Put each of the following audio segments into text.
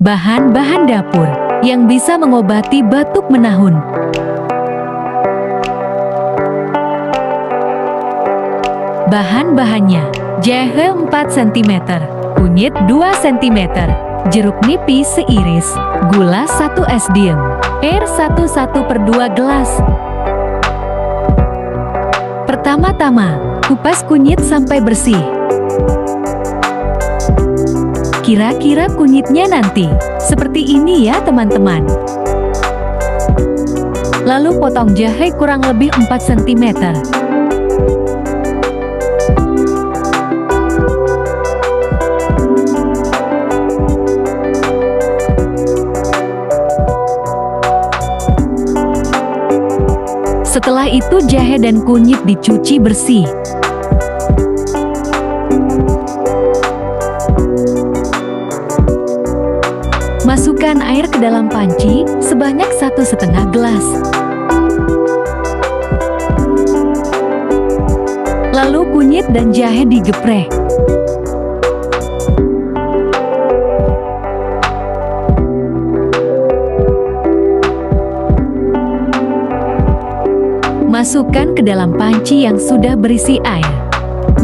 Bahan-bahan dapur yang bisa mengobati batuk menahun. Bahan-bahannya: jahe 4 cm, kunyit 2 cm, jeruk nipis seiris, gula 1 es diem, air 1/1/2 gelas. Pertama-tama, kupas kunyit sampai bersih. Kira-kira kunyitnya nanti seperti ini ya teman-teman. Lalu potong jahe kurang lebih 4 cm. Setelah itu jahe dan kunyit dicuci bersih. Masukkan air ke dalam panci sebanyak 1,5 gelas. Lalu kunyit dan jahe digeprek. Masukkan ke dalam panci yang sudah berisi air.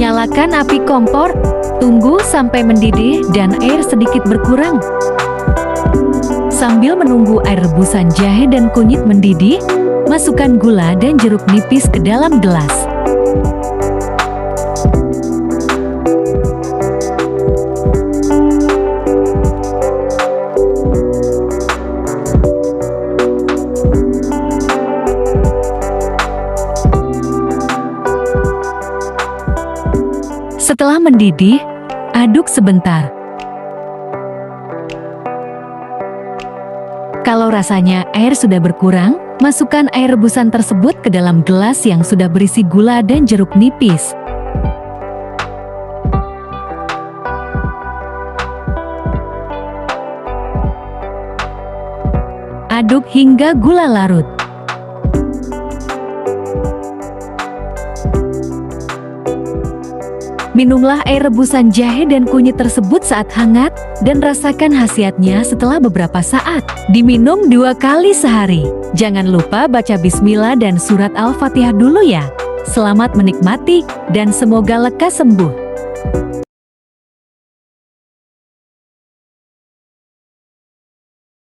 Nyalakan api kompor, tunggu sampai mendidih dan air sedikit berkurang. Sambil menunggu air rebusan jahe dan kunyit mendidih, masukkan gula dan jeruk nipis ke dalam gelas. Setelah mendidih, aduk sebentar. Kalau rasanya air sudah berkurang, masukkan air rebusan tersebut ke dalam gelas yang sudah berisi gula dan jeruk nipis. Aduk hingga gula larut. Minumlah air rebusan jahe dan kunyit tersebut saat hangat, dan rasakan khasiatnya setelah beberapa saat. Diminum 2 kali sehari. Jangan lupa baca bismillah dan surat Al-Fatihah dulu ya. Selamat menikmati, dan semoga lekas sembuh.